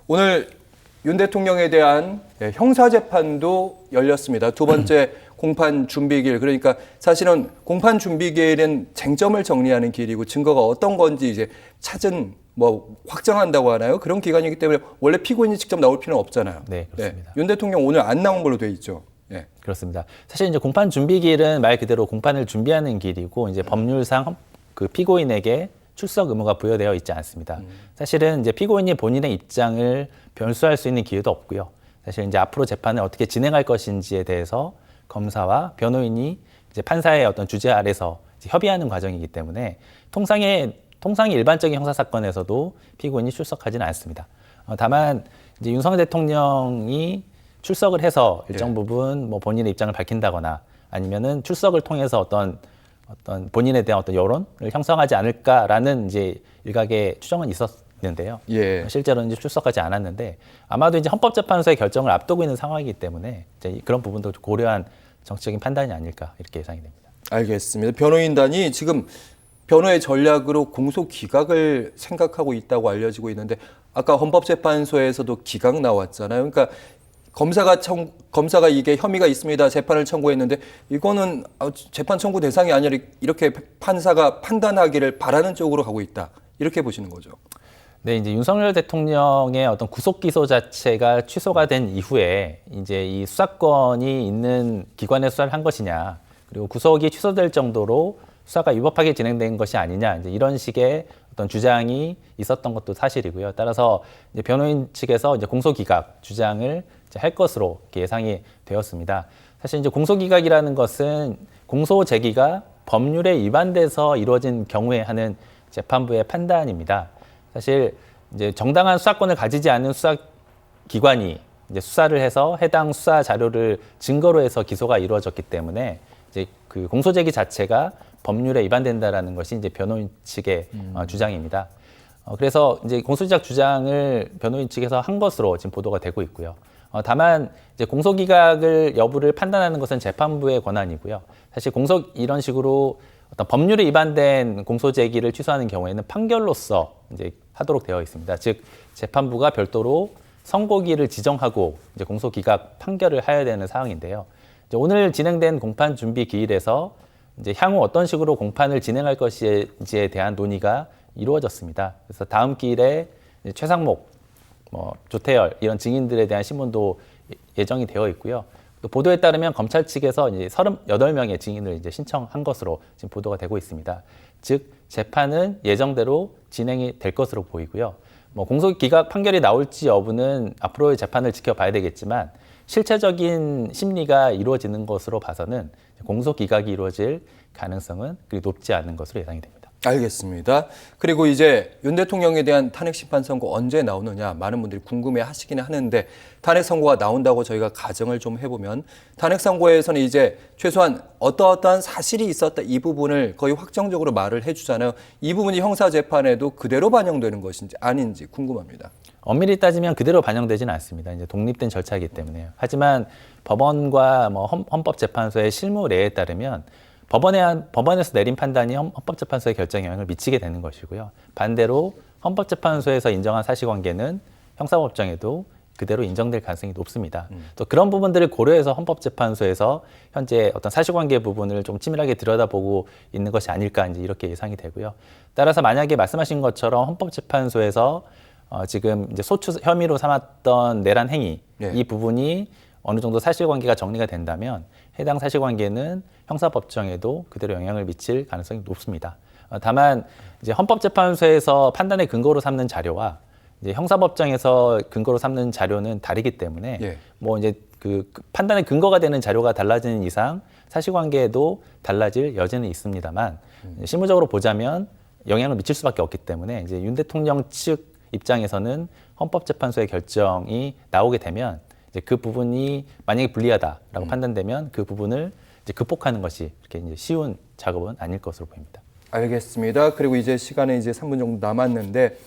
오늘 윤 대통령에 대한 형사재판도 열렸습니다. 두 번째 공판 준비기일. 그러니까 사실은 공판 준비기일은 쟁점을 정리하는 길이고 증거가 어떤 건지 이제 찾은 확정한다고 하나요? 그런 기간이기 때문에 원래 피고인이 직접 나올 필요는 없잖아요. 네, 그렇습니다. 윤 대통령 오늘 안 나온 걸로 돼 있죠. 예. 그렇습니다. 사실 이제 공판 준비기일은 말 그대로 공판을 준비하는 길이고 이제 법률상 그 피고인에게 출석 의무가 부여되어 있지 않습니다. 사실은 이제 피고인이 본인의 입장을 변수할 수 있는 기회도 없고요. 사실 이제 앞으로 재판을 어떻게 진행할 것인지에 대해서 검사와 변호인이 이제 판사의 어떤 주재 아래서 협의하는 과정이기 때문에 통상의 일반적인 형사 사건에서도 피고인이 출석하지는 않습니다. 다만 이제 윤석열 대통령이 출석을 해서 일정 부분 본인의 입장을 밝힌다거나 아니면은 출석을 통해서 어떤 본인에 대한 어떤 여론을 형성하지 않을까라는 이제 일각의 추정은 있었는데요. 예. 실제로는 이제 출석하지 않았는데 아마도 이제 헌법재판소의 결정을 앞두고 있는 상황이기 때문에 이제 그런 부분도 고려한 정치적인 판단이 아닐까 이렇게 예상이 됩니다. 알겠습니다. 변호인단이 지금 변호의 전략으로 공소 기각을 생각하고 있다고 알려지고 있는데 아까 헌법재판소에서도 기각 나왔잖아요. 그러니까 검사가 이게 혐의가 있습니다. 재판을 청구했는데 이거는 재판 청구 대상이 아니라 이렇게 판사가 판단하기를 바라는 쪽으로 가고 있다. 이렇게 보시는 거죠. 네, 이제 윤석열 대통령의 어떤 구속 기소 자체가 취소가 된 이후에 이제 이 수사권이 있는 기관에 수사를 한 것이냐, 그리고 구속이 취소될 정도로 수사가 위법하게 진행된 것이 아니냐, 이제 이런 식의 어떤 주장이 있었던 것도 사실이고요. 따라서 이제 변호인 측에서 이제 공소기각 주장을 이제 할 것으로 이렇게 예상이 되었습니다. 사실 이제 공소기각이라는 것은 공소 제기가 법률에 위반돼서 이루어진 경우에 하는 재판부의 판단입니다. 사실 이제 정당한 수사권을 가지지 않은 수사기관이 이제 수사를 해서 해당 수사 자료를 증거로 해서 기소가 이루어졌기 때문에 이제 그 공소 제기 자체가 법률에 위반된다라는 것이 이제 변호인 측의 주장입니다. 그래서 이제 공소시작 주장을 변호인 측에서 한 것으로 지금 보도가 되고 있고요. 다만 이제 공소기각을 여부를 판단하는 것은 재판부의 권한이고요. 사실 이런 식으로 어떤 법률에 위반된 공소 제기를 취소하는 경우에는 판결로서 이제 하도록 되어 있습니다. 즉 재판부가 별도로 선고기를 지정하고 이제 공소기각 판결을 해야 되는 사항인데요. 이제 오늘 진행된 공판 준비 기일에서 이제 향후 어떤 식으로 공판을 진행할 것인지에 대한 논의가 이루어졌습니다. 그래서 다음 기일에 최상목, 조태열 이런 증인들에 대한 신문도 예정이 되어 있고요. 또 보도에 따르면 검찰 측에서 이제 38명의 증인을 이제 신청한 것으로 지금 보도가 되고 있습니다. 즉 재판은 예정대로 진행이 될 것으로 보이고요. 공소기각 판결이 나올지 여부는 앞으로의 재판을 지켜봐야 되겠지만 실체적인 심리가 이루어지는 것으로 봐서는 공소기각이 이루어질 가능성은 그리 높지 않은 것으로 예상이 됩니다. 알겠습니다. 그리고 이제 윤 대통령에 대한 탄핵 심판 선고 언제 나오느냐 많은 분들이 궁금해 하시기는 하는데 탄핵 선고가 나온다고 저희가 가정을 좀 해보면 탄핵 선고에서는 이제 최소한 어떠한 사실이 있었다 이 부분을 거의 확정적으로 말을 해주잖아요. 이 부분이 형사재판에도 그대로 반영되는 것인지 아닌지 궁금합니다. 엄밀히 따지면 그대로 반영되지는 않습니다. 이제 독립된 절차이기 때문에요. 하지만 법원과 헌법재판소의 실무례에 따르면 법원에서 내린 판단이 헌법재판소의 결정에 영향을 미치게 되는 것이고요. 반대로 헌법재판소에서 인정한 사실관계는 형사법정에도 그대로 인정될 가능성이 높습니다. 또 그런 부분들을 고려해서 헌법재판소에서 현재 어떤 사실관계 부분을 좀 치밀하게 들여다보고 있는 것이 아닐까 이제 이렇게 예상이 되고요. 따라서 만약에 말씀하신 것처럼 헌법재판소에서 지금 이제 소추 혐의로 삼았던 내란 행위 이 부분이 어느 정도 사실관계가 정리가 된다면 해당 사실관계는 형사법정에도 그대로 영향을 미칠 가능성이 높습니다. 다만 이제 헌법재판소에서 판단의 근거로 삼는 자료와 이제 형사법정에서 근거로 삼는 자료는 다르기 때문에 이제 그 판단의 근거가 되는 자료가 달라지는 이상 사실관계에도 달라질 여지는 있습니다만 실무적으로 보자면 영향을 미칠 수밖에 없기 때문에 이제 윤 대통령 측 입장에서는 헌법재판소의 결정이 나오게 되면 이제 그 부분이 만약에 불리하다라고 판단되면 그 부분을 이제 극복하는 것이 이렇게 이제 쉬운 작업은 아닐 것으로 보입니다. 알겠습니다. 그리고 이제 시간이 이제 3분 정도 남았는데